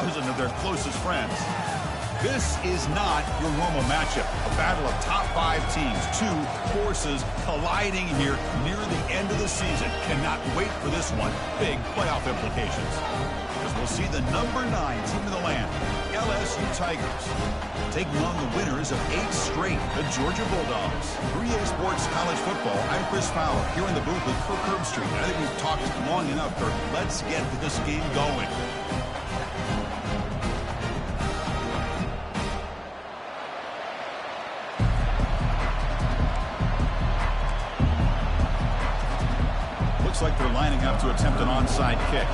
1,000 of their closest friends. This is not your normal matchup. A battle of top 5 teams. 2 forces colliding here near the end of the season. Cannot wait for this one. Big playoff implications. As we'll see the number 9 team in the land, LSU Tigers, taking on the winners of 8 straight, the Georgia Bulldogs. 3A Sports College Football. I'm Chris Fowler here in the booth with Kirk Herbstreit. I think we've talked long enough, Kirk. Let's get this game going. Looks like they're lining up to attempt an onside kick.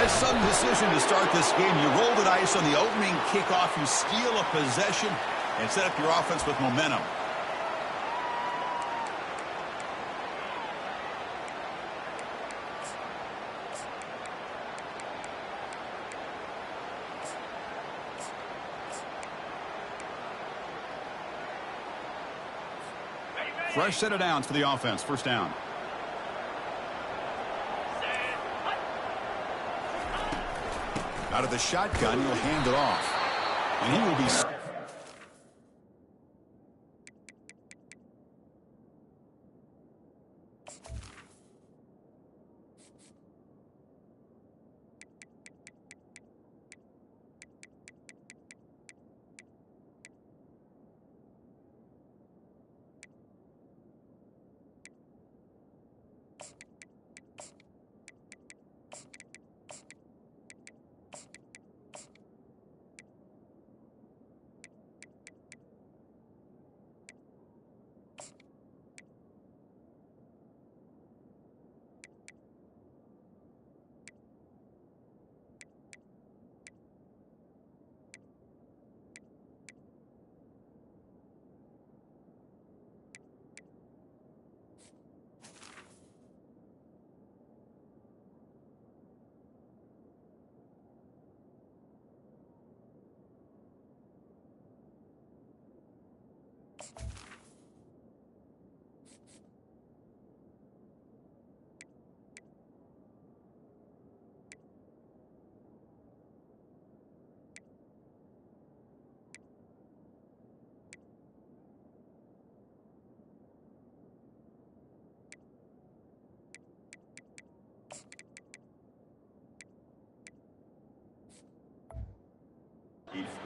Some decision to start this game. You roll the dice on the opening kickoff. You steal a possession and set up your offense with momentum. Fresh set of downs for the offense. First down. Out of the shotgun, he'll hand it off. And he will be...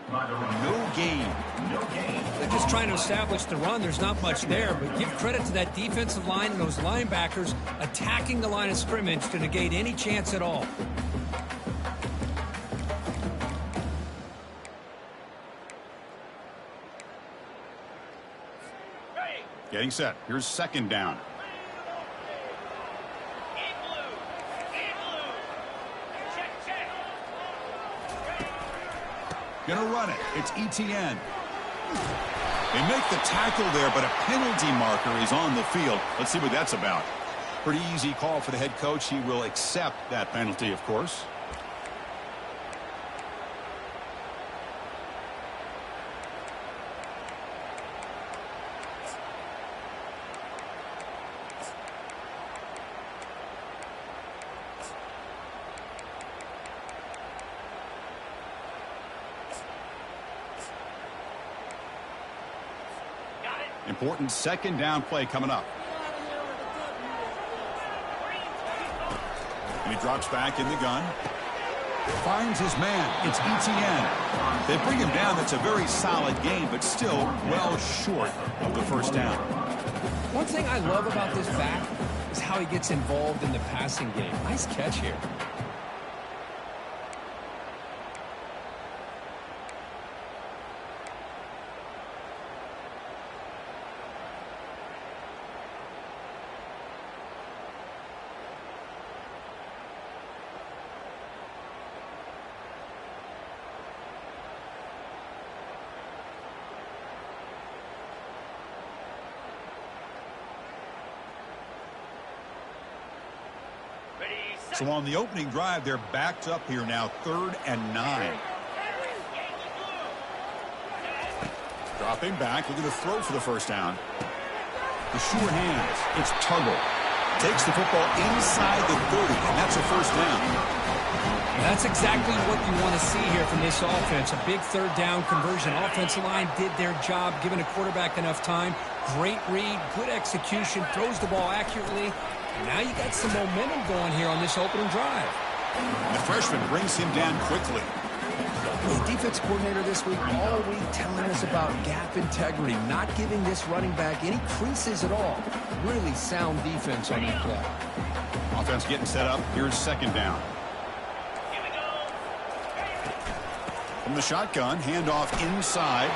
No gain. They're just trying to establish the run. There's not much there, but give credit to that defensive line and those linebackers attacking the line of scrimmage to negate any chance at all. Getting set. Here's second down. Gonna run it. It's ETN. They make the tackle there, but a penalty marker is on the field. Let's see what that's about. Pretty easy call for the head coach. He will accept that penalty, of course. Important second down play coming up. And he drops back in the gun. Finds his man. It's ETN. They bring him down. That's a very solid game, but still well short of the first down. One thing I love about this back is how he gets involved in the passing game. Nice catch here. So on the opening drive, they're backed up here now, 3rd and 9. Dropping back, looking to throw for the first down. The sure hands. It's Tuggle. Takes the football inside the 30, and that's a first down. That's exactly what you want to see here from this offense. A big 3rd down conversion. Offensive line did their job, giving a quarterback enough time. Great read, good execution, throws the ball accurately. And now you got some momentum going here on this opening drive. The freshman brings him down quickly. The defense coordinator this week all week telling us about gap integrity, not giving this running back any creases at all. Really sound defense on that play. Offense getting set up. Here's 2nd down. From the shotgun, handoff inside.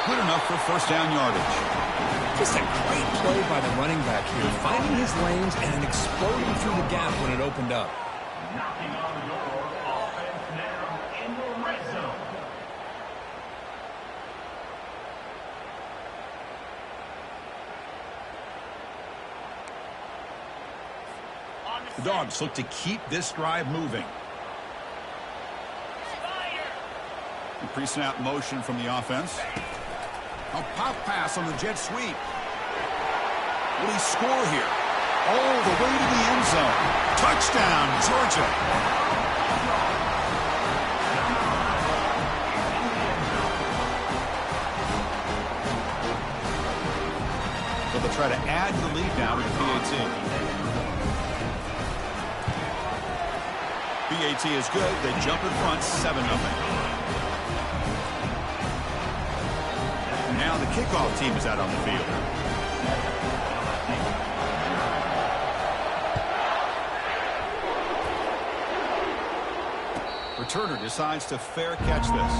Good enough for first down yardage. Just a great play by the running back here, finding his lanes and then exploding through the gap when it opened up. The Dogs look to keep this drive moving. Pre-snap motion from the offense. A pop pass on the jet sweep. Will he score here? All the way to the end zone. Touchdown, Georgia. So they'll try to add the lead now to the PAT. PAT is good. They jump in front 7-0. Now the kickoff team is out on the field. Returner decides to fair catch this.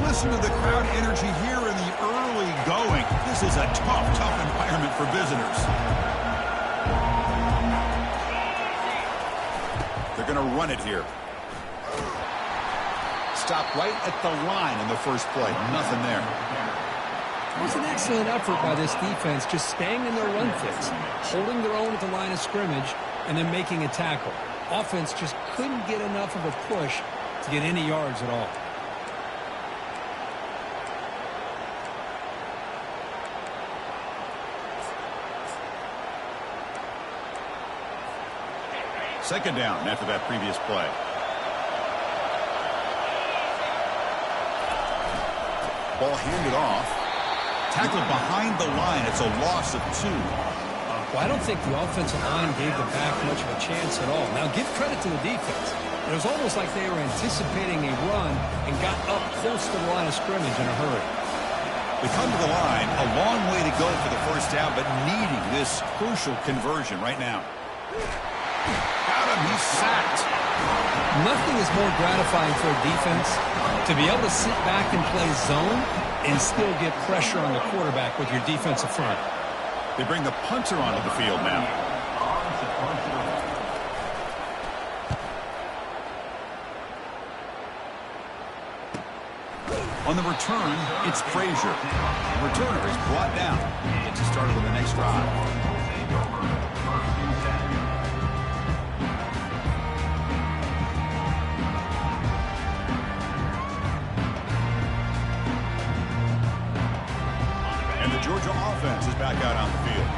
Listen to the crowd energy here in the early going. This is a tough environment for visitors. They're going to run it here. Stop right at the line in the first play. Nothing there. It was an excellent effort by this defense, just staying in their run fits, holding their own at the line of scrimmage, and then making a tackle. Offense just couldn't get enough of a push to get any yards at all. Second down after that previous play. Ball handed off. Tackled behind the line. It's a loss of 2. Well, I don't think the offensive line gave the back much of a chance at all. Now, give credit to the defense. It was almost like they were anticipating a run and got up close to the line of scrimmage in a hurry. We come to the line. A long way to go for the first down, but needing this crucial conversion right now. He's sacked. Nothing is more gratifying for a defense to be able to sit back and play zone and still get pressure on the quarterback with your defensive front. They bring the punter onto the field now. On the return, it's Frazier. The returner is brought down. Gets us started on the next drive. Georgia offense is back out on the field.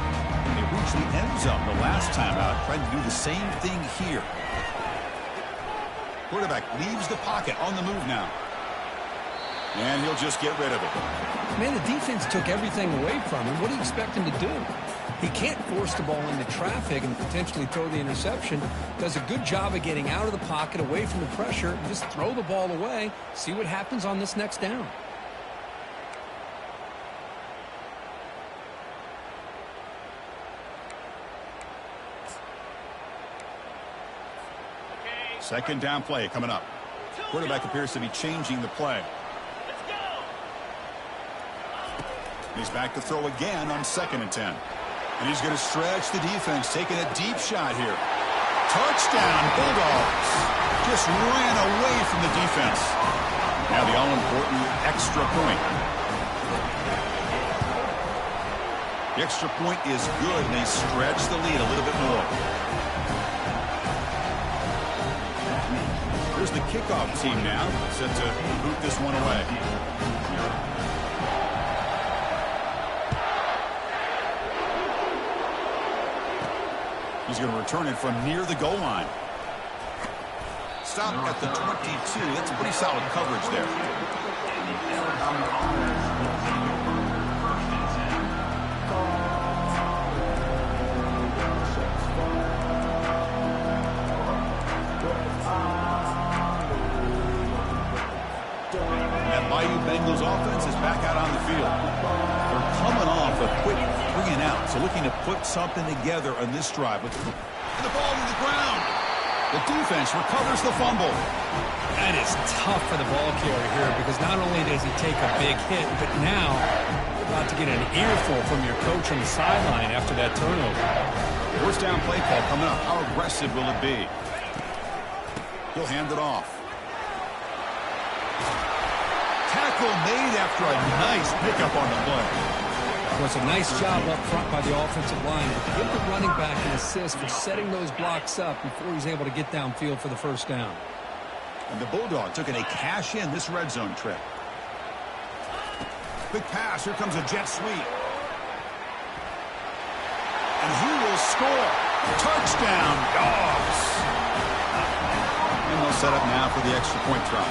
They reached the end zone the last time out, trying to do the same thing here. Quarterback leaves the pocket on the move now. And he'll just get rid of it. Man, the defense took everything away from him. What do you expect him to do? He can't force the ball into traffic and potentially throw the interception. Does a good job of getting out of the pocket, away from the pressure, and just throw the ball away. See what happens on this next down. Second down play coming up. Quarterback appears to be changing the play. He's back to throw again on 2nd and 10. And he's going to stretch the defense, taking a deep shot here. Touchdown, Bulldogs. Just ran away from the defense. Now the all-important extra point. The extra point is good, and they stretch the lead a little bit more. Here's the kickoff team now, set to boot this one away. He's going to return it from near the goal line. Stop at the 22. That's pretty solid coverage there. That Bayou Bengals offense is back out on the field. They're coming off a quick 3 and out, so looking to put something together on this drive. With the ball to the ground. The defense recovers the fumble. That is tough for the ball carrier here because not only does he take a big hit, but now you're about to get an earful from your coach on the sideline after that turnover. First down play call coming up. How aggressive will it be? He'll hand it off. Tackle made after a nice pickup on the play. Well, it's a nice job up front by the offensive line. Give the running back an assist for setting those blocks up before he's able to get downfield for the first down. And the Bulldogs looking to cash in this red zone trip. Big pass. Here comes a jet sweep. And he will score. Touchdown, Dogs. And they'll set up now for the extra point try.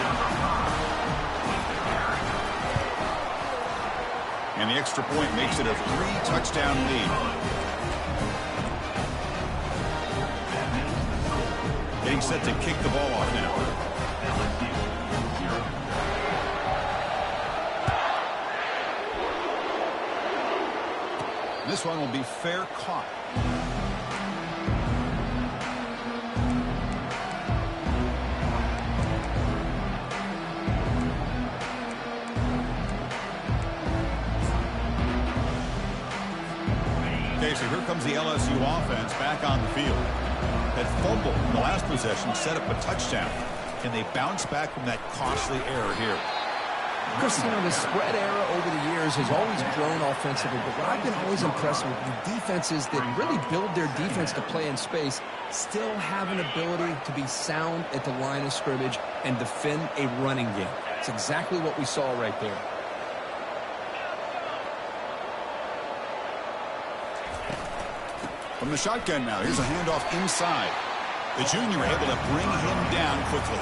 And the extra point makes it a 3-touchdown lead. Getting set to kick the ball off now. This one will be fair caught. Okay, so here comes the LSU offense back on the field. That fumble in the last possession set up a touchdown. Can they bounce back from that costly error here? Chris, you know, the spread era over the years has always grown offensively, but what I've been always impressed with the defenses that really build their defense to play in space still have an ability to be sound at the line of scrimmage and defend a running game. It's exactly what we saw right there. From the shotgun now, here's a handoff inside. The junior able to bring him down quickly.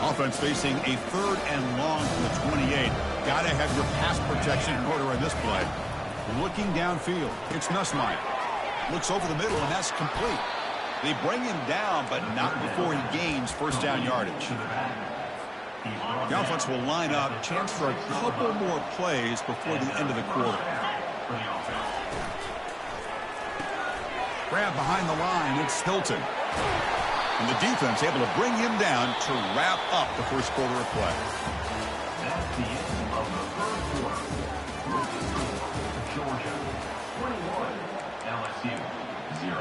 Offense facing a 3rd and long from the 28. Got to have your pass protection in order in this play. Looking downfield, it's Nussmeier. Looks over the middle, and that's complete. They bring him down, but not before he gains first down yardage. The offense will line up. Chance for a couple more plays before the end of the quarter. Grab behind the line. It's Hilton. And the defense able to bring him down to wrap up the first quarter of play. That's the end of the first quarter. Georgia 21, LSU 0.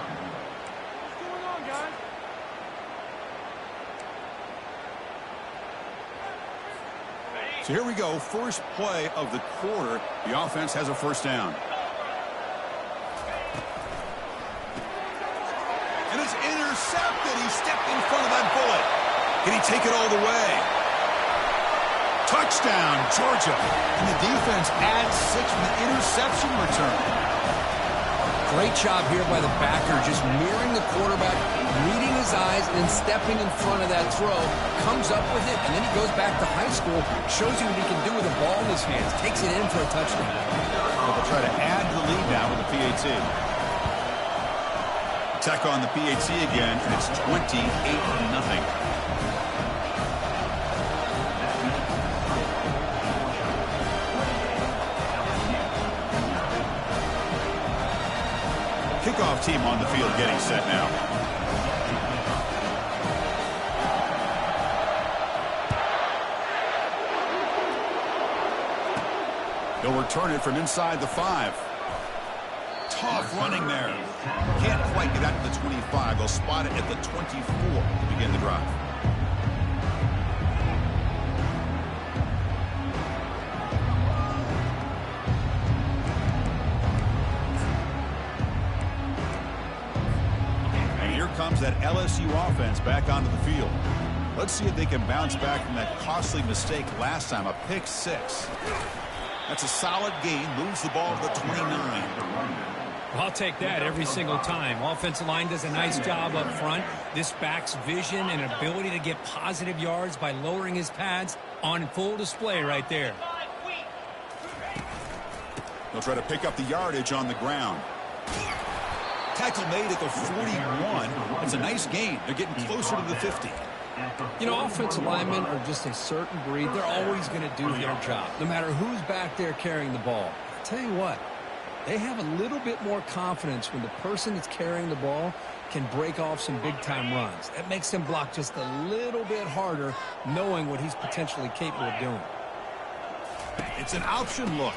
What's going on, guys? So here we go. First play of the quarter. The offense has a first down. And it's intercepted. He stepped in front of that bullet. Can he take it all the way? Touchdown, Georgia. And the defense adds 6 from the interception return. Great job here by the backer, just mirroring the quarterback, reading his eyes, and then stepping in front of that throw. Comes up with it, and then he goes back to high school, shows you what he can do with a ball in his hands, takes it in for a touchdown. Well, they'll try to add to the lead now with the PAT. Attack on the PAT again, and it's 28-0. Kickoff team on the field getting set now. He'll return it from inside the 5. Tough running there. Can't quite get out to the 25. They'll spot it at the 24 to begin the drive. And here comes that LSU offense back onto the field. Let's see if they can bounce back from that costly mistake last time, a pick 6. That's a solid gain, moves the ball to the 29. I'll take that every single time. Offensive line does a nice job up front. This back's vision and ability to get positive yards by lowering his pads on full display right there. They'll try to pick up the yardage on the ground. Tackle made at the 41. It's a nice gain. They're getting closer to the 50. You know, offensive linemen are just a certain breed. They're always going to do their job, no matter who's back there carrying the ball. I'll tell you what, they have a little bit more confidence when the person that's carrying the ball can break off some big-time runs. That makes them block just a little bit harder, knowing what he's potentially capable of doing. It's an option look.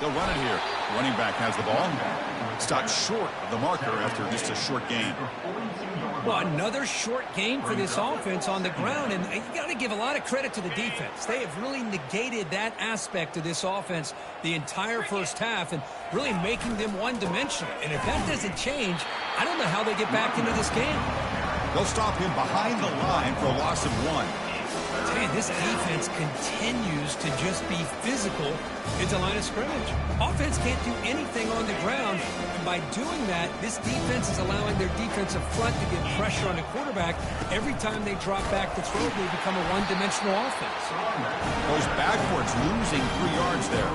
They'll run it here. Running back has the ball. Stopped short of the marker after just a short gain. Well, another short game for this offense on the ground, and you got to give a lot of credit to the defense. They have really negated that aspect of this offense the entire first half and really making them one-dimensional. And if that doesn't change, I don't know how they get back into this game. They'll stop him behind the line for a loss of 1. Hey, this defense continues to just be physical at the line of scrimmage. Offense can't do anything on the ground, and by doing that, this defense is allowing their defensive front to get pressure on the quarterback. Every time they drop back to throw, they become a one-dimensional offense. Goes backwards, losing 3 yards there.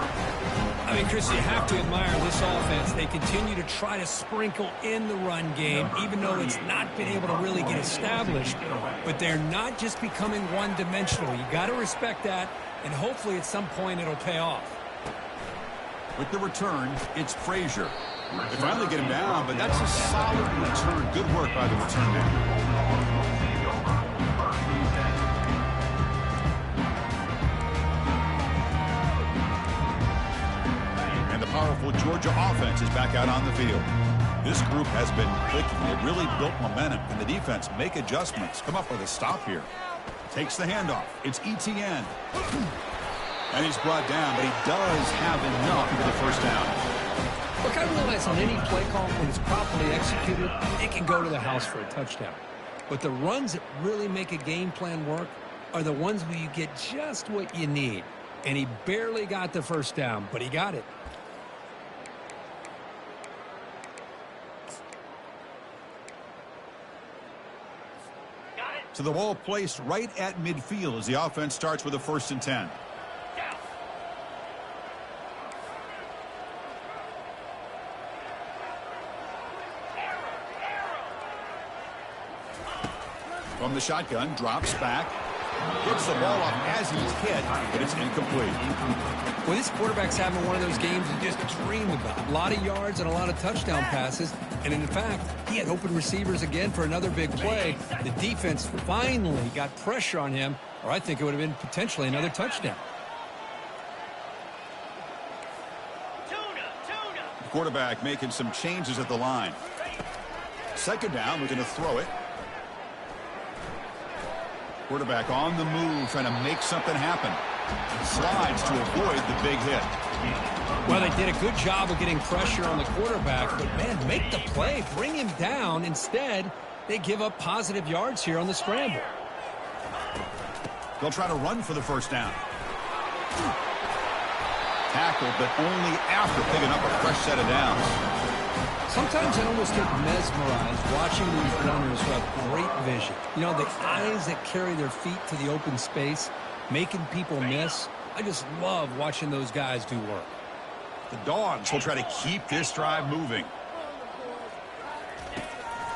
I mean, Chris, you have to admire this offense. They continue to try to sprinkle in the run game, even though it's not been able to really get established. But they're not just becoming one-dimensional. You got to respect that, and hopefully at some point it'll pay off. With the return, it's Frazier. They finally get him down, but that's a solid return. Good work by the return man. Powerful Georgia offense is back out on the field. This group has been clicking. They've really built momentum, and the defense make adjustments. Come up with a stop here. Takes the handoff. It's ETN. And he's brought down, but he does have enough for the first down. Look, I realize on any play call, when it's properly executed, it can go to the house for a touchdown. But the runs that really make a game plan work are the ones where you get just what you need. And he barely got the first down, but he got it. To the ball placed right at midfield as the offense starts with a 1st and 10. From the shotgun, drops back. Gets the ball off as he's hit, but it's incomplete. Well, this quarterback's having one of those games you just dream about. A lot of yards and a lot of touchdown passes. And in fact, he had open receivers again for another big play. The defense finally got pressure on him, or I think it would have been potentially another touchdown. The quarterback making some changes at the line. 2nd down, we're going to throw it. Quarterback on the move, trying to make something happen. Slides to avoid the big hit. Well, they did a good job of getting pressure on the quarterback, but, man, make the play, bring him down. Instead, they give up positive yards here on the scramble. They'll try to run for the first down. Tackled, but only after picking up a fresh set of downs. Sometimes I almost get mesmerized watching these runners who have great vision. You know, the eyes that carry their feet to the open space, making people miss. I just love watching those guys do work. The Dogs will try to keep this drive moving.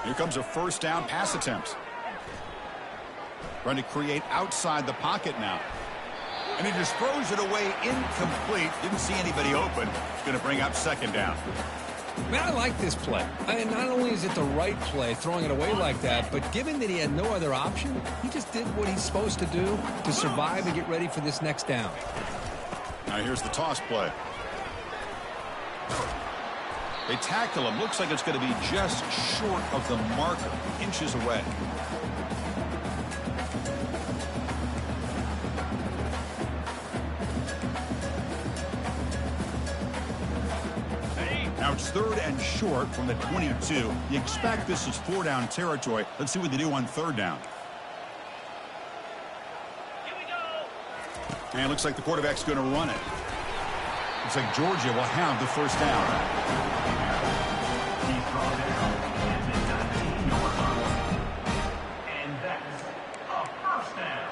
Here comes a 1st down pass attempt. Trying to create outside the pocket now. And he just throws it away incomplete. Didn't see anybody open. It's going to bring up 2nd down. Man, I like this play. And not only is it the right play, throwing it away like that, but given that he had no other option, he just did what he's supposed to do to survive and get ready for this next down. Now here's the toss play. They tackle him. Looks like it's going to be just short of the marker, inches away. Now it's 3rd and short from the 22. You expect this is 4-down territory. Let's see what they do on 3rd down. Here we go. And it looks like the quarterback's going to run it. Looks like Georgia will have the 1st down. He's brought down at the 19-yard line. And that's a 1st down.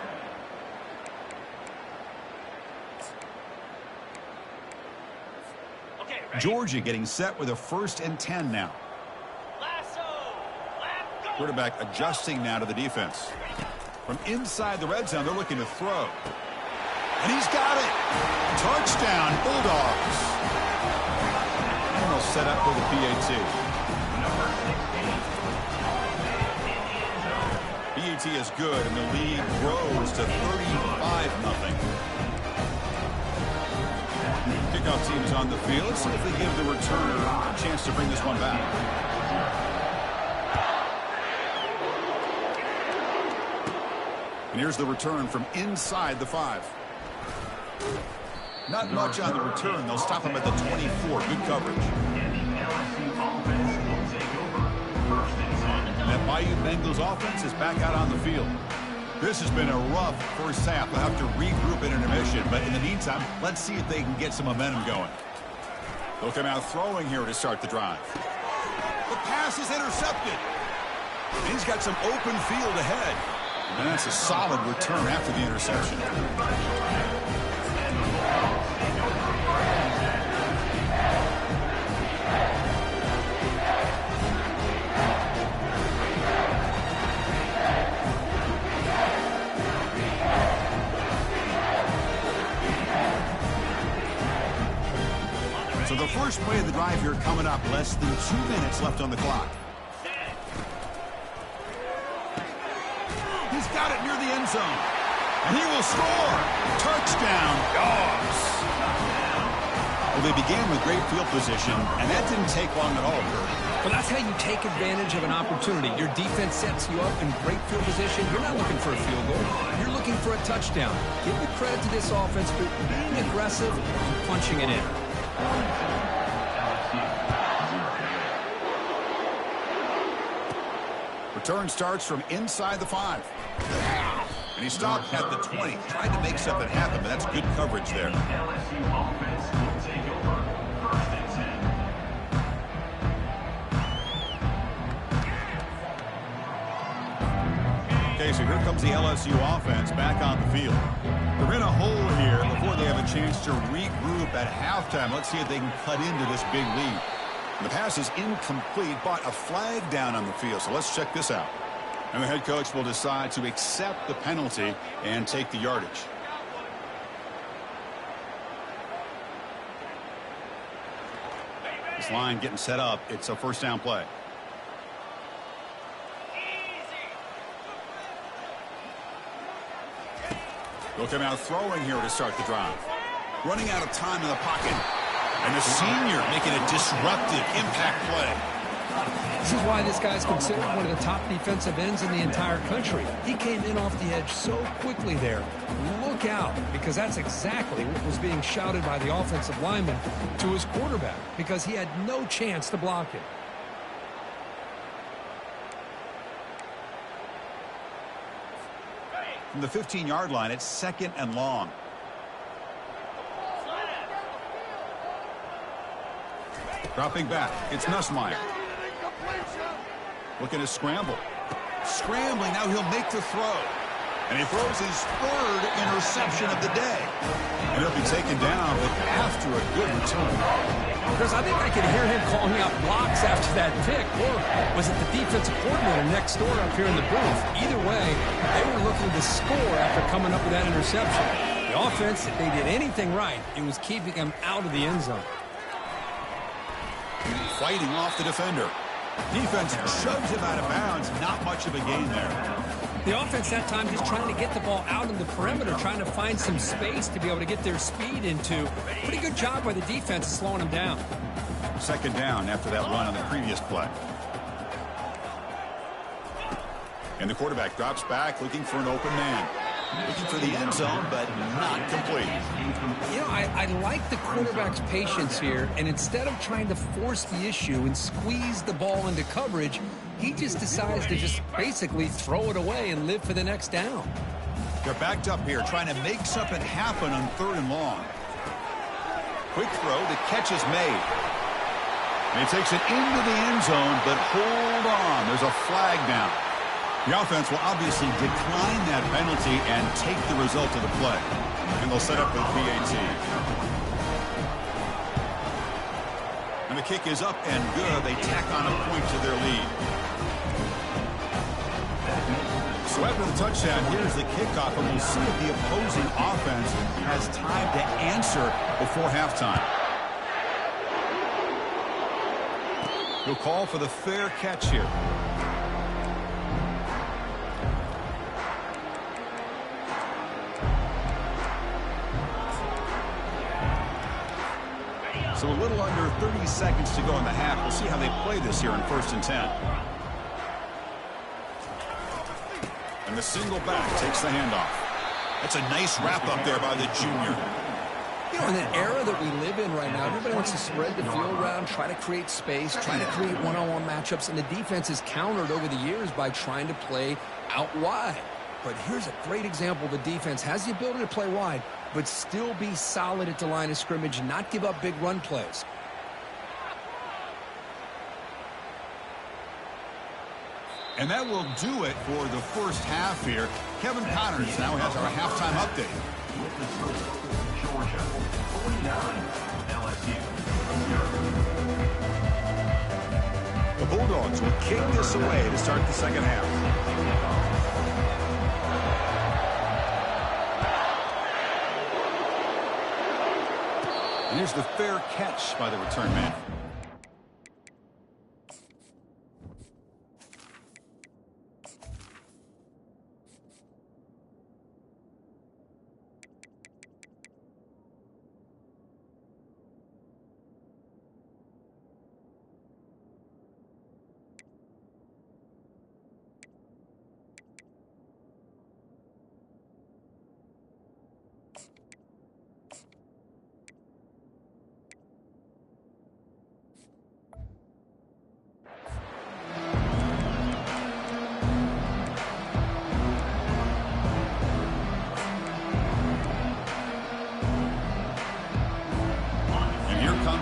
Okay, ready? Georgia getting set with a 1st and 10 now. Lasso. Let's go. Quarterback adjusting now to the defense. From inside the red zone, they're looking to throw. And he's got it. Touchdown, Bulldogs. And they'll set up for the PAT. Number 16. PAT is good, and the lead grows to 35-0. Kickoff team is on the field. Let's see if they give the returner a chance to bring this one back. And here's the return from inside the 5. Not much on the return. They'll stop him at the 24. Good coverage. And the LSU offense will take over 1st and 10. That Bayou Bengals offense is back out on the field. This has been a rough first half. They'll have to regroup in intermission. But in the meantime, let's see if they can get some momentum going. They'll come out throwing here to start the drive. The pass is intercepted. And he's got some open field ahead. And that's a solid return after the interception. So the first play of the drive here coming up. Less than 2 minutes left on the clock. He's got it near the end zone. And he will score. Touchdown, Dogs. Well, they began with great field position, and that didn't take long at all, Kurt. Well, that's how you take advantage of an opportunity. Your defense sets you up in great field position. You're not looking for a field goal. You're looking for a touchdown. Give the credit to this offense for being aggressive and punching it in. Return starts from inside the 5. And he stopped at the 20. Tried to make something happen, but that's good coverage there. LSU offense will take over 1st and 10. Okay, so here comes the LSU offense back on the field. They're in a hole here before they have a chance to regroup at halftime. Let's see if they can cut into this big lead. The pass is incomplete, but a flag down on the field. So let's check this out. And the head coach will decide to accept the penalty and take the yardage. This line getting set up. It's a 1st down play. They'll come out throwing here to start the drive. Running out of time in the pocket. And the senior making a disruptive impact play. This is why this guy's considered one of the top defensive ends in the entire country. He came in off the edge so quickly there. Look out, because that's exactly what was being shouted by the offensive lineman to his quarterback, because he had no chance to block it. From the 15-yard line, it's 2nd and long. Dropping back, it's Nussmeier. Looking to scramble. Scrambling, now he'll make the throw. And he throws his 3rd interception of the day. And he'll be taken down, but after a good return. Chris, I think I could hear him calling out blocks after that pick. Or was it the defensive coordinator next door up here in the booth? Either way, they were looking to score after coming up with that interception. The offense, if they did anything right, it was keeping them out of the end zone. Fighting off the defender. Defense shoves him out of bounds. Not much of a gain there. The offense that time just trying to get the ball out on the perimeter, trying to find some space to be able to get their speed into. Pretty good job by the defense of slowing them down. Second down after that run on the previous play. And the quarterback drops back looking for an open man. Looking for the end zone, but not complete. You know, I like the quarterback's patience here, and instead of trying to force the issue and squeeze the ball into coverage, he just decides to just basically throw it away and live for the next down. They're backed up here, trying to make something happen on 3rd and long. Quick throw, the catch is made. And he takes it into the end zone, but hold on, there's a flag down. The offense will obviously decline that penalty and take the result of the play. And they'll set up with PAT. And the kick is up and good. They tack on a point to their lead. So after the touchdown, here's the kickoff, and we'll see if the opposing offense has time to answer before halftime. He'll call for the fair catch here. So a little under 30 seconds to go in the half. We'll see how they play this here in 1st and 10. And the single back takes the handoff. That's a nice wrap up there by the junior. You know, in the era that we live in right now, everybody wants to spread the field around, try to create space, try to create one-on-one matchups, and the defense is countered over the years by trying to play out wide. But here's a great example. The defense has the ability to play wide, but still be solid at the line of scrimmage and not give up big run plays. And that will do it for the first half here. Kevin Connors now has our halftime update. With the score, Georgia 49, LSU. The Bulldogs will kick this away to start the second half. And here's the fair catch by the return man.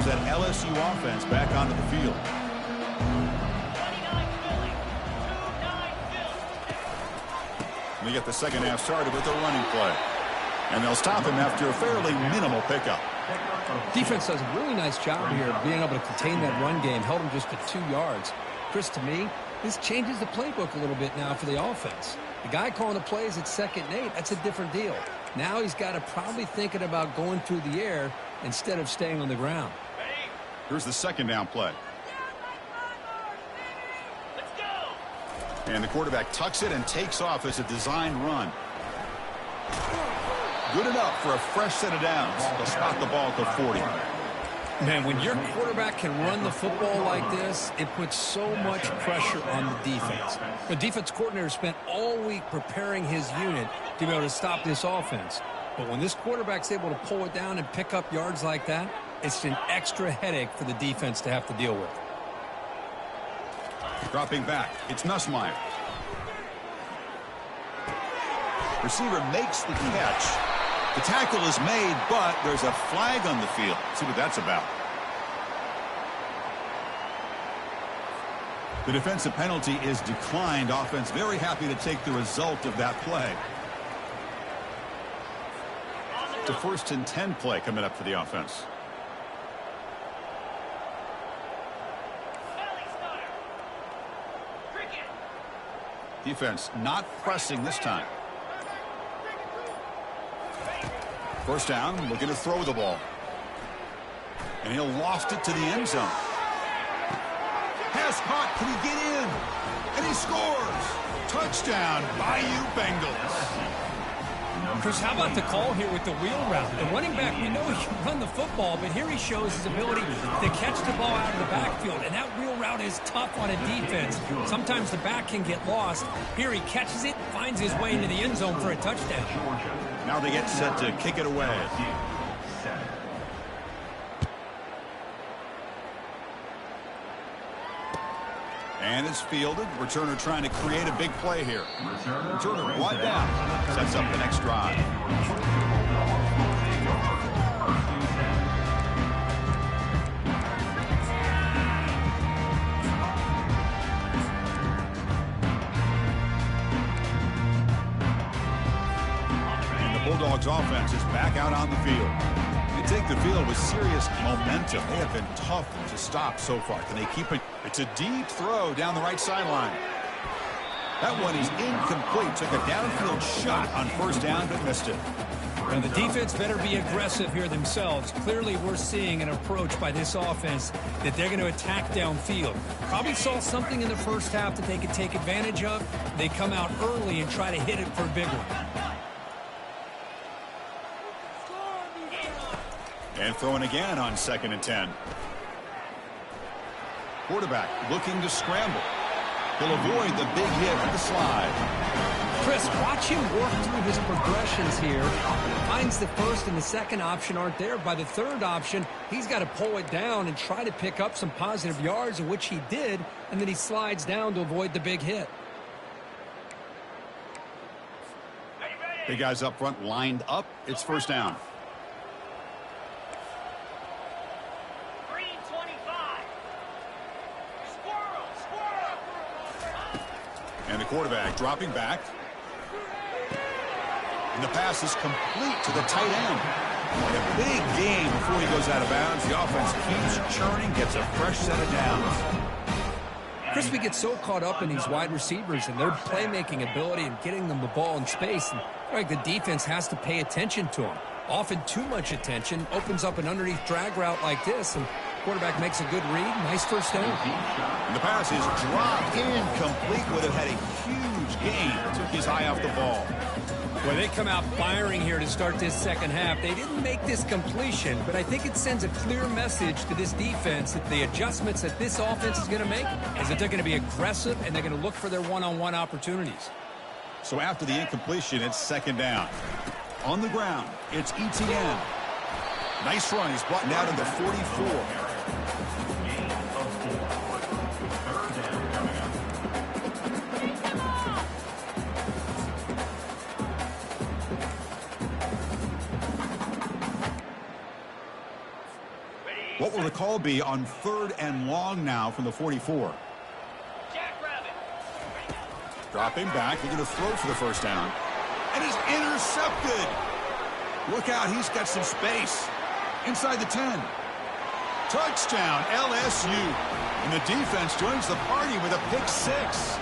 That LSU offense back onto the field. 29 Philly. 2-9 Philly. We get the second half started with a running play. And they'll stop him after a fairly minimal pickup. Defense does a really nice job here of being able to contain that run game, held him just to 2 yards. Chris, to me, this changes the playbook a little bit now for the offense. The guy calling the plays at 2nd and 8, that's a different deal. Now he's got to probably thinking about going through the air instead of staying on the ground. Here's the second down play. Let's go. And the quarterback tucks it and takes off as a design run. Good enough for a fresh set of downs. They'll spot the ball at the 40. Man, when your quarterback can run the football like this, it puts so much pressure on the defense. The defense coordinator spent all week preparing his unit to be able to stop this offense. But when this quarterback's able to pull it down and pick up yards like that, it's an extra headache for the defense to have to deal with. Dropping back, it's Nussmeier. Receiver makes the catch. The tackle is made, but there's a flag on the field. Let's see what that's about. The defensive penalty is declined. Offense very happy to take the result of that play. It's a 1st and 10 play coming up for the offense. Defense not pressing this time. First down, looking to throw the ball. And he'll loft it to the end zone. Pass caught. Can he get in? And he scores. Touchdown, Bayou Bengals. Chris, how about the call here with the wheel route? The running back, we know he can run the football, but here he shows his ability to catch the ball out of the backfield. And that wheel route is tough on a defense. Sometimes the back can get lost. Here he catches it, finds his way into the end zone for a touchdown. Now they get set to kick it away. And it's fielded. Returner trying to create a big play here. Returner brought down. Sets up the next drive. And the Bulldogs offense is back out on the field. They take the field with serious momentum. They have been tough to stop so far. Can they keep it? It's a deep throw down the right sideline. That one is incomplete. Took a downfield shot on first down, but missed it. And the defense better be aggressive here themselves. Clearly, we're seeing an approach by this offense that they're going to attack downfield. Probably saw something in the first half that they could take advantage of. They come out early and try to hit it for a big one. And throwing again on 2nd and 10. Quarterback looking to scramble. He'll avoid the big hit with the slide. Chris, watch him work through his progressions here. Finds the first and the second option aren't there. By the third option, he's got to pull it down and try to pick up some positive yards, in which he did, and then he slides down to avoid the big hit. Big guys up front lined up. It's first down. And the quarterback dropping back. And the pass is complete to the tight end. And a big gain before he goes out of bounds. The offense keeps churning, gets a fresh set of downs. Chris, we get so caught up in these wide receivers and their playmaking ability and getting them the ball in space. And like the defense has to pay attention to them. Often too much attention opens up an underneath drag route like this. And quarterback makes a good read. Nice first down. And the pass is dropped incomplete. Would have had a huge gain. Took his eye off the ball. Well, they come out firing here to start this second half. They didn't make this completion, but I think it sends a clear message to this defense that the adjustments that this offense is going to make is that they're going to be aggressive and they're going to look for their one-on-one opportunities. So after the incompletion, it's second down. On the ground, it's ETN. Nice run. He's brought down to the 44. What will the call be on 3rd and long now from the 44? Dropping back, looking to throw for the first down. And is intercepted. Look out, he's got some space. Inside the 10. Touchdown, LSU. And the defense joins the party with a pick 6.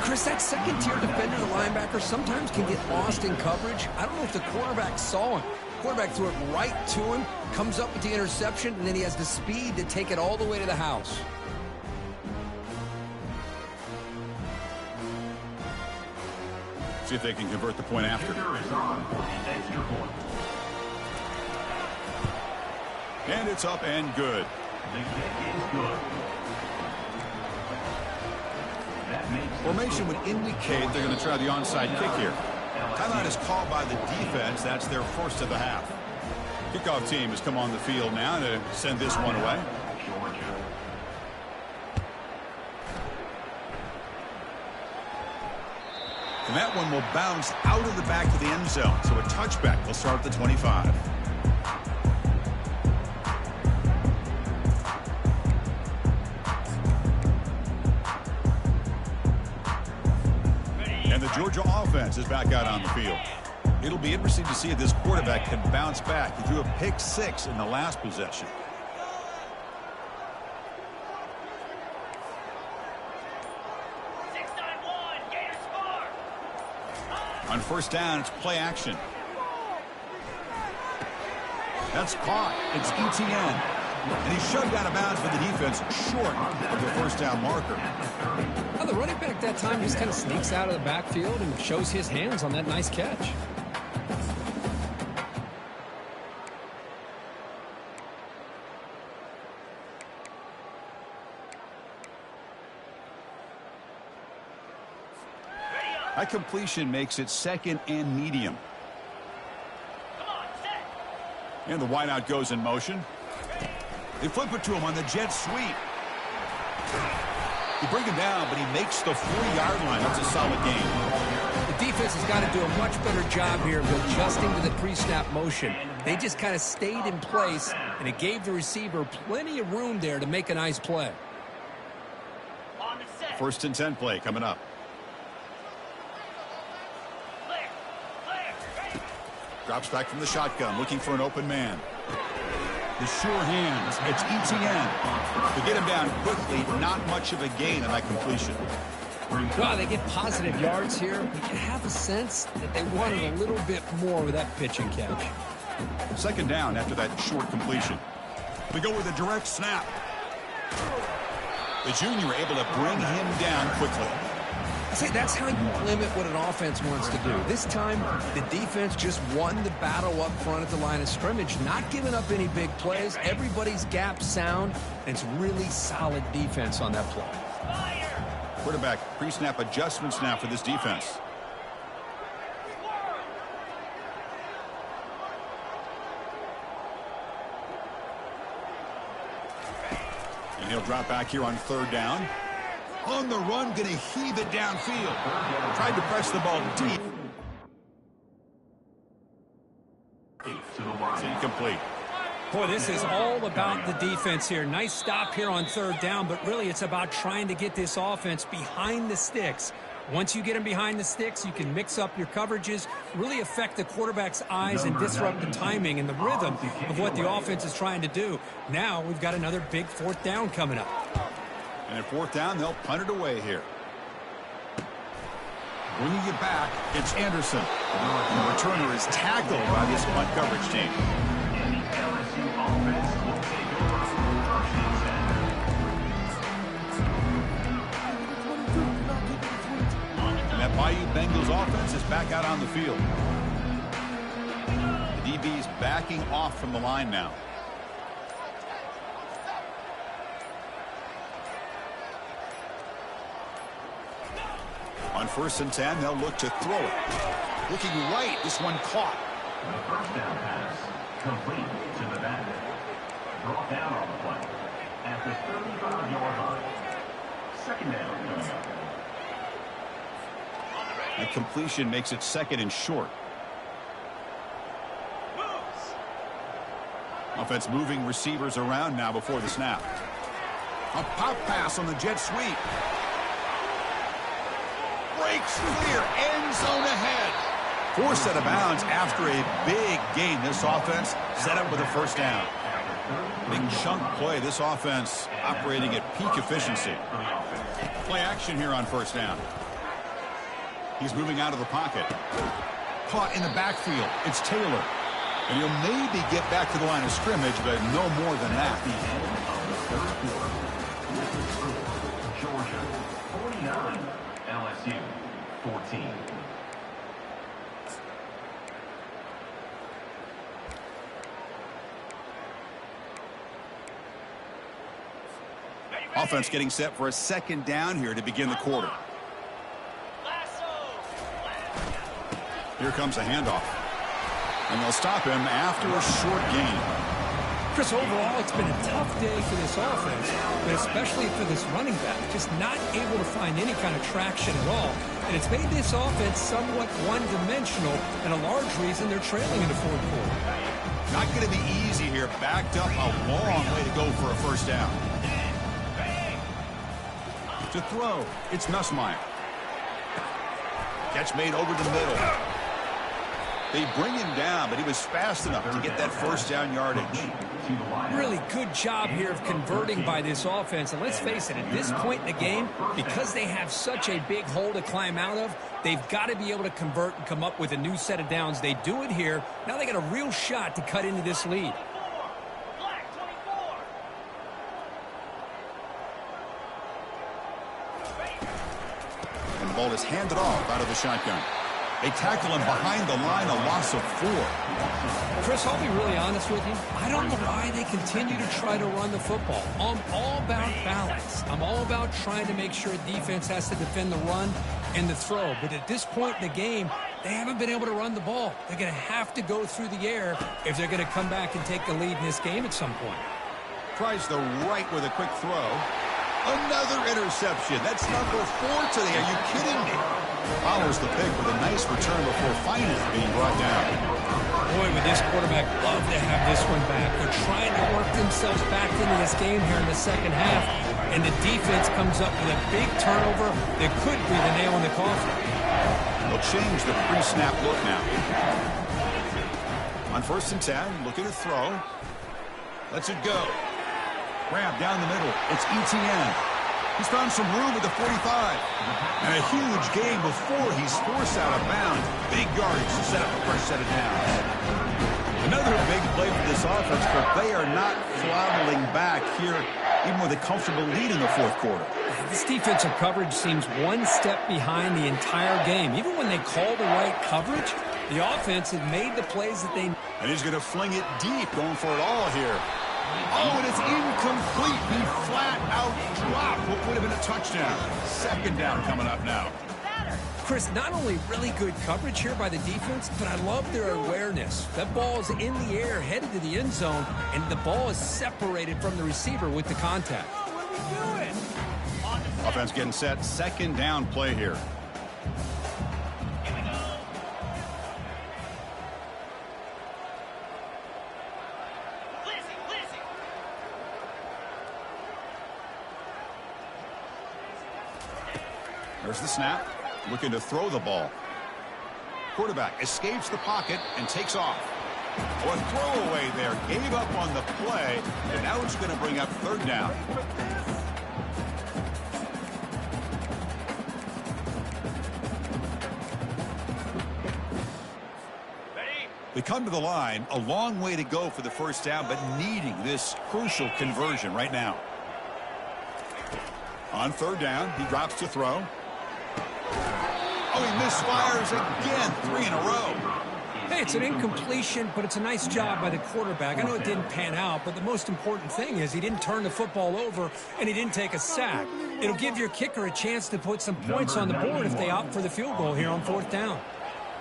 Chris, that second-tier defender, the linebacker, sometimes can get lost in coverage. I don't know if the quarterback saw him. Quarterback threw it right to him, comes up with the interception, and then he has the speed to take it all the way to the house. See if they can convert the point after. And it's up and good. Formation would indicate they're going to try the onside kick here. Timeout is called by the defense. That's their first of the half. Kickoff team has come on the field now to send this one away. And that one will bounce out of the back of the end zone. So a touchback will start at the 25. And the Georgia offense is back out on the field. It'll be interesting to see if this quarterback can bounce back. He threw a pick 6 in the last possession. On first down, it's play action. That's caught. It's ETN. And he's shoved out of bounds for the defense short of the first down marker. Well, the running back that time just kind of sneaks out of the backfield and shows his hands on that nice catch. That completion makes it second and medium. Come on, set. And the wideout goes in motion. They flip it to him on the jet sweep. They bring him down, but he makes the 4-yard line. That's a solid gain. The defense has got to do a much better job here of adjusting to the pre-snap motion. They just kind of stayed in place, and it gave the receiver plenty of room there to make a nice play. On the set. 1st and 10 play coming up. Clear. Clear. Drops back from the shotgun, looking for an open man. The sure hands. It's ETN. To get him down quickly, not much of a gain on that completion. Well, they get positive yards here, but you have a sense that they wanted a little bit more with that pitch and catch. 2nd down after that short completion. They go with a direct snap. The junior able to bring him down quickly. I say that's how you limit what an offense wants to do. This time, the defense just won the battle up front at the line of scrimmage, not giving up any big plays. Everybody's gap sound, and it's really solid defense on that play. Fire. Quarterback pre-snap adjustments now for this defense. And he'll drop back here on 3rd down. On the run, going to heave it downfield. Tried to press the ball deep. It's incomplete. Boy, this is all about the defense here. Nice stop here on 3rd down, but really it's about trying to get this offense behind the sticks. Once you get them behind the sticks, you can mix up your coverages, really affect the quarterback's eyes and disrupt the timing and the rhythm of what the offense is trying to do. Now we've got another big 4th down coming up. And at 4th down, they'll punt it away here. Bringing it back, it's Anderson. The returner is tackled by this punt coverage team. And the LSU offense will take over 1st and 10. And that Bayou Bengals offense is back out on the field. The DB's backing off from the line now. On 1st and 10, they'll look to throw it. Looking right, this one caught. The 1st down pass complete to the back. Brought down on the play at the 35-yard line. 2nd down coming up. That completion makes it 2nd and short. Offense moving receivers around now before the snap. A pop pass on the jet sweep. Breaks clear, end zone ahead. 4th set of bounds after a big gain. This offense set up with a 1st down. Big chunk play. This offense operating at peak efficiency. Play action here on 1st down. He's moving out of the pocket. Caught in the backfield. It's Taylor. And he'll maybe get back to the line of scrimmage, but no more than that. Georgia 49, LSU 14. Offense getting set for a 2nd down here to begin the quarter. Here comes a handoff. And they'll stop him after a short gain. Chris, overall, it's been a tough day for this offense, but especially for this running back, just not able to find any kind of traction at all. And it's made this offense somewhat one-dimensional, and a large reason they're trailing in the 4th quarter. Not going to be easy here. Backed up a long way to go for a 1st down. To throw, it's Nussmeier. Catch made over the middle. They bring him down, but he was fast enough to get that 1st down yardage. Really good job here of converting by this offense. And let's face it, at this point in the game, because they have such a big hole to climb out of, they've got to be able to convert and come up with a new set of downs. They do it here. Now they got a real shot to cut into this lead. ball is handed off out of the shotgun. They tackle him behind the line, a loss of 4. Chris, I'll be really honest with you. I don't know why they continue to try to run the football. I'm all about balance. I'm all about trying to make sure defense has to defend the run and the throw. But at this point in the game, they haven't been able to run the ball. They're going to have to go through the air if they're going to come back and take the lead in this game at some point. Tries the right with a quick throw. Another interception. That's number 4 today. Are you kidding me? Follows the pick with a nice return before finally being brought down. Boy, would this quarterback love to have this one back. They're trying to work themselves back into this game here in the second half, and the defense comes up with a big turnover that could be the nail in the coffin. They'll change the pre-snap look now. On 1st and 10, looking to throw. Lets it go. Grab down the middle. It's ETN. He's found some room at the 45. And a huge gain before he's forced out of bounds. Big yards to set up a fresh set of downs. Another big play for this offense, but they are not throttling back here, even with a comfortable lead in the 4th quarter. This defensive coverage seems one step behind the entire game. Even when they call the right coverage, the offense has made the plays that they... And he's going to fling it deep, going for it all here. Oh, and it's incomplete. He flat out dropped what would have been a touchdown. 2nd down coming up now. Chris, not only really good coverage here by the defense, but I love their awareness. That ball is in the air, headed to the end zone, and the ball is separated from the receiver with the contact. Offense getting set. 2nd down play here. There's the snap. Looking to throw the ball. Quarterback escapes the pocket and takes off. Oh, a throwaway there. Gave up on the play, and now it's going to bring up 3rd down. They come to the line. A long way to go for the 1st down, but needing this crucial conversion right now. On 3rd down, he drops to throw. Oh, he misfires again. 3 in a row. Hey, it's an incompletion, but it's a nice job by the quarterback. I know it didn't pan out, but the most important thing is he didn't turn the football over and he didn't take a sack. It'll give your kicker a chance to put some points on the board if they opt for the field goal here on 4th down.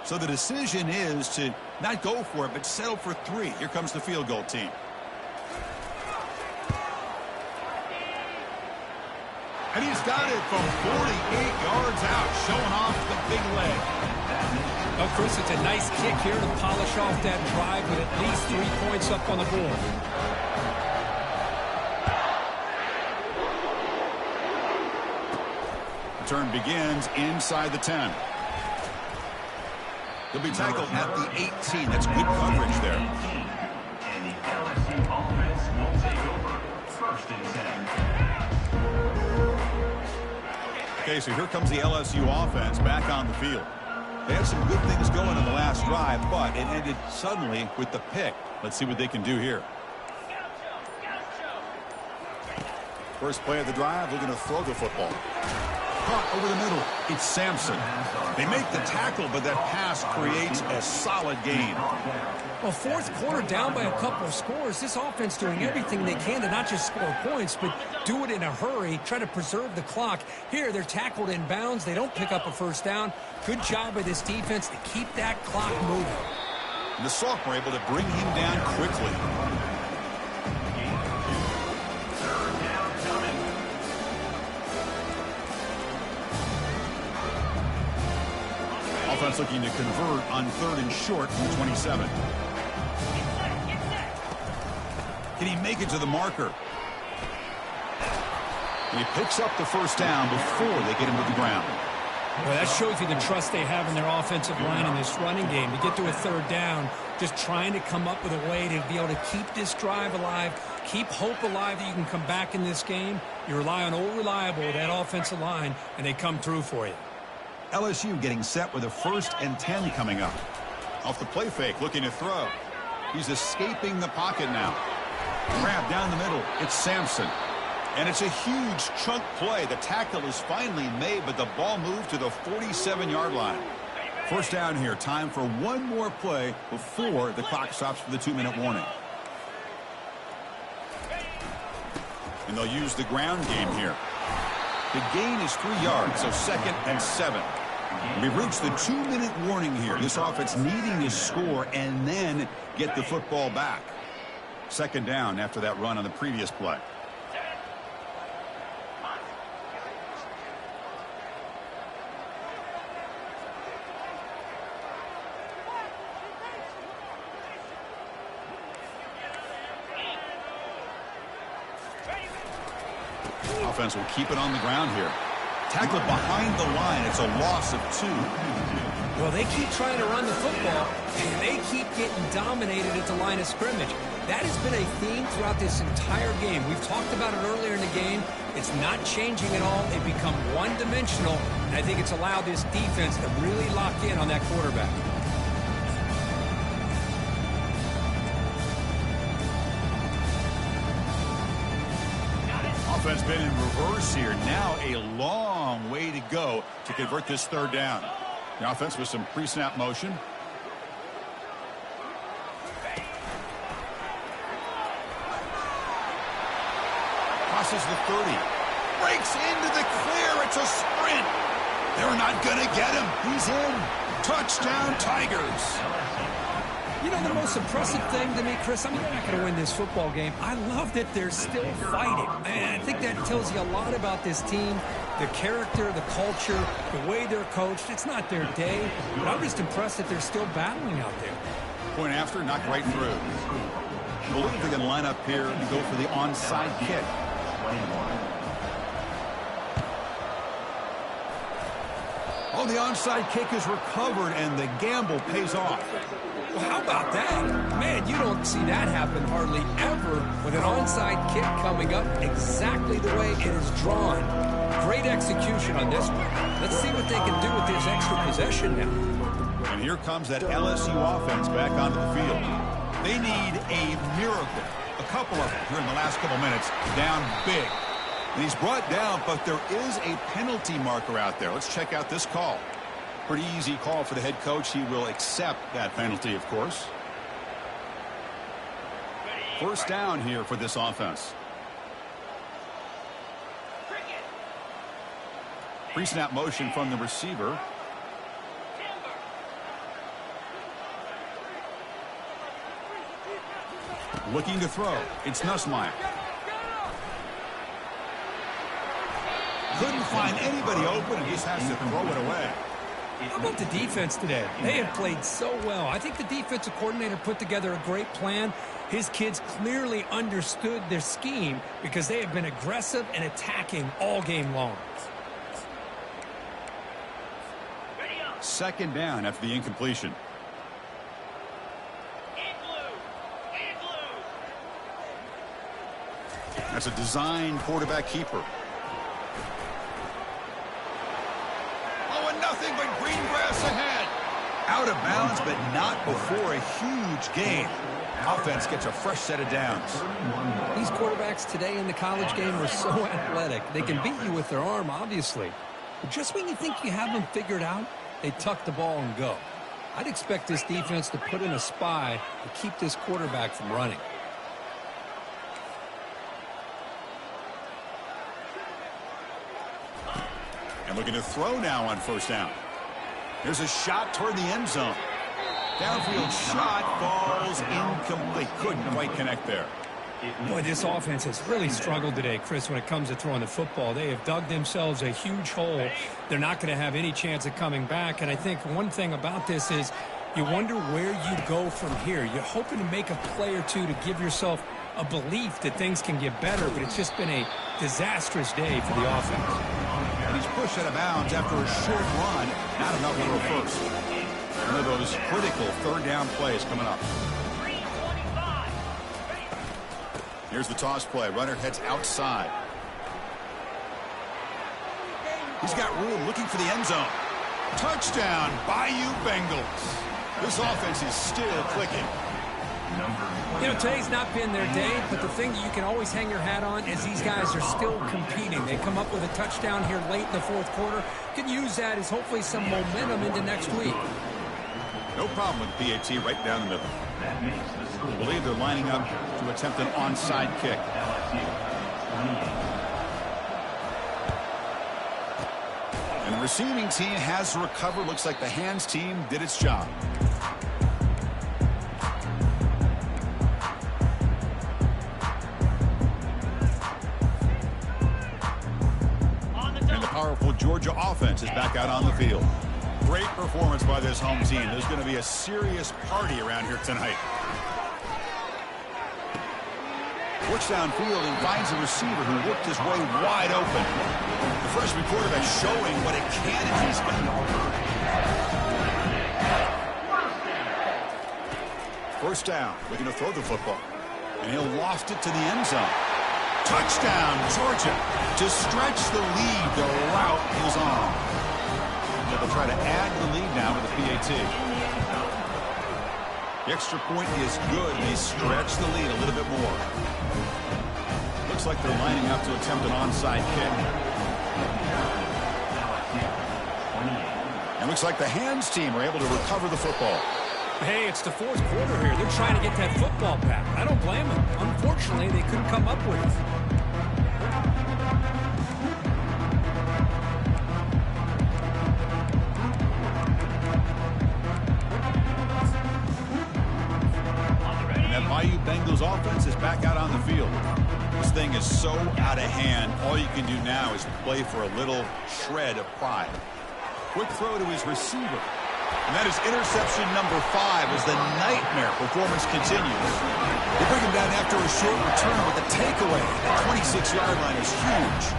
So the decision is to not go for it, but settle for 3. Here comes the field goal team. And he's got it from 48 yards out, showing off the big leg. Well, Chris, it's a nice kick here to polish off that drive with at least 3 points up on the board. Return begins inside the 10. He'll be tackled at the 18. That's good coverage there. And the LSU offense will take over. 1st and 10. Okay, so here comes the LSU offense back on the field. They had some good things going in the last drive, but it ended suddenly with the pick. Let's see what they can do here. First play of the drive, they're going to throw the football. Caught over the middle. It's Sampson. They make the tackle, but that pass creates a solid gain. Well, 4th quarter down by a couple of scores. This offense doing everything they can to not just score points, but do it in a hurry, try to preserve the clock. Here, they're tackled in bounds. They don't pick up a 1st down. Good job by this defense to keep that clock moving. And the sophomore able to bring him down quickly. Offense looking to convert on 3rd and short from 27. Can he make it to the marker? And he picks up the 1st down before they get him to the ground. Well, that shows you the trust they have in their offensive line in this running game. To get to a 3rd down, just trying to come up with a way to be able to keep this drive alive, keep hope alive that you can come back in this game. You rely on old reliable, that offensive line, and they come through for you. LSU getting set with a 1st and 10 coming up. Off the play fake, looking to throw. He's escaping the pocket now. Grab down the middle. It's Sampson. And it's a huge chunk play. The tackle is finally made, but the ball moved to the 47-yard line. First down here. Time for one more play before the clock stops for the 2-minute warning. And they'll use the ground game here. The gain is 3 yards, so 2nd and 7. We've reached the 2-minute warning here. This offense needing to score and then get the football back. 2nd down after that run on the previous play. Offense will keep it on the ground here. Tackled behind the line. It's a loss of 2. Well, they keep trying to run the football, and they keep getting dominated at the line of scrimmage. That has been a theme throughout this entire game. We've talked about it earlier in the game. It's not changing at all. They've become one-dimensional, and I think it's allowed this defense to really lock in on that quarterback. Offense been in reverse here. Now a long way to go to convert this 3rd down. The offense with some pre-snap motion. Crosses the 30. Breaks into the clear. It's a sprint. They're not going to get him. He's in. Touchdown, Tigers. You know, the most impressive thing to me, Chris, I mean, they're not going to win this football game. I love that they're still fighting. And I think that tells you a lot about this team, the character, the culture, the way they're coached. It's not their day, but I'm just impressed that they're still battling out there. Point after, knocked right through. I believe they're going to line up here and go for the onside kick. Oh, the onside kick is recovered, and the gamble pays off. Well, how about that? Man, you don't see that happen hardly ever with an onside kick coming up exactly the way it is drawn. Great execution on this one. Let's see what they can do with this extra possession now. And here comes that LSU offense back onto the field. They need a miracle. A couple of them here in the last couple minutes, down big. And he's brought down, but there is a penalty marker out there. Let's check out this call. Pretty easy call for the head coach. He will accept that penalty, of course. First down here for this offense. Pre-snap motion from the receiver. Looking to throw. It's Nussmeier. Couldn't find anybody open and just has to throw it away. How about the defense today? They have played so well. I think the defensive coordinator put together a great plan. His kids clearly understood their scheme because they have been aggressive and attacking all game long. 2nd down after the incompletion. That's a design quarterback keeper. Nothing but green grass ahead. Out of bounds, but not before a huge gain. Offense gets a fresh set of downs. These quarterbacks today in the college game are so athletic. They can beat you with their arm, obviously. But just when you think you have them figured out, they tuck the ball and go. I'd expect this defense to put in a spy to keep this quarterback from running. And looking to throw now on first down. Here's a shot toward the end zone. Downfield shot falls incomplete. Couldn't quite connect there. Boy, this offense has really struggled today, Chris, when it comes to throwing the football. They have dug themselves a huge hole. They're not going to have any chance of coming back. And I think one thing about this is you wonder where you go from here. You're hoping to make a play or two to give yourself a belief that things can get better, but it's just been a disastrous day for the offense. And he's pushed out of bounds after a short run. Not enough for a first. One of those critical 3rd down plays coming up. Here's the toss play. Runner heads outside. He's got room looking for the end zone. Touchdown, Bayou Bengals. This offense is still clicking. You know, today's not been their day, but the thing that you can always hang your hat on is these guys are still competing. They come up with a touchdown here late in the fourth quarter. Can use that as hopefully some momentum into next week. No problem with PAT right down the middle. I believe they're lining up to attempt an onside kick. And the receiving team has to recover. Looks like the hands team did its job. And the powerful Georgia offense is back out on the field. Great performance by this home team. There's going to be a serious party around here tonight. Looks downfield and finds a receiver who worked his way wide open. The freshman quarterback showing what a cannon he's got. First down, looking to throw the football. And he'll loft it to the end zone. Touchdown, Georgia. To stretch the lead, the route is on. They'll try to add the lead now with the PAT. The extra point is good. They stretch the lead a little bit more. Looks like they're lining up to attempt an onside kick. And looks like the hands team are able to recover the football. Hey, it's the fourth quarter here. They're trying to get that football back. I don't blame them. Unfortunately, they couldn't come up with it. Bayou Bengals offense is back out on the field. This thing is so out of hand. All you can do now is play for a little shred of pride. Quick throw to his receiver. And that is interception number 5 as the nightmare performance continues. They bring him down after a short return with a takeaway. The 26-yard line is huge.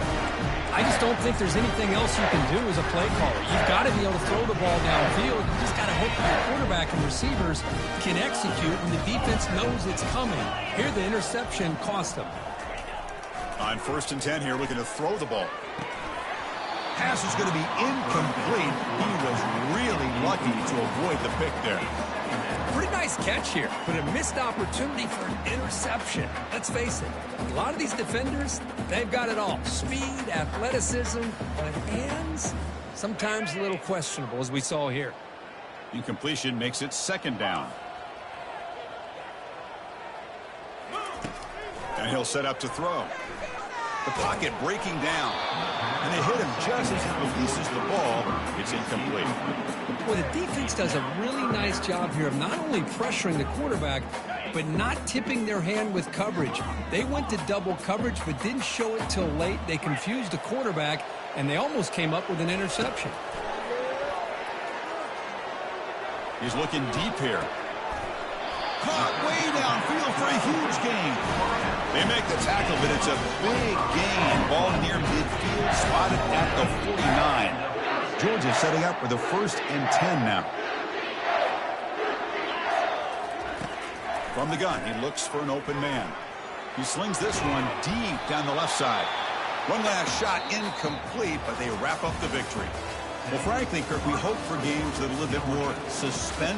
I just don't think there's anything else you can do as a play caller. You've got to be able to throw the ball downfield. You just got to hope that your quarterback and receivers can execute when the defense knows it's coming. Here, the interception cost them. On 1st and 10 here, looking to throw the ball. Pass is going to be incomplete. He was really lucky to avoid the pick there. Pretty nice catch here, but a missed opportunity for an interception. Let's face it, a lot of these defenders, they've got it all. Speed, athleticism, but hands, sometimes a little questionable, as we saw here. Incompletion makes it 2nd down. And he'll set up to throw. The pocket breaking down. And they hit him just as he releases the ball. It's incomplete. Well, the defense does a really nice job here of not only pressuring the quarterback, but not tipping their hand with coverage. They went to double coverage, but didn't show it till late. They confused the quarterback, and they almost came up with an interception. He's looking deep here. Caught way downfield for a huge gain. They make the tackle, but it's a big gain. Ball near midfield, spotted at the 49. Georgia setting up for the 1st and 10 now. From the gun, he looks for an open man. He slings this one deep down the left side. One last shot incomplete, but they wrap up the victory. Well, frankly, Kirk, we hope for games that are a little bit more suspense.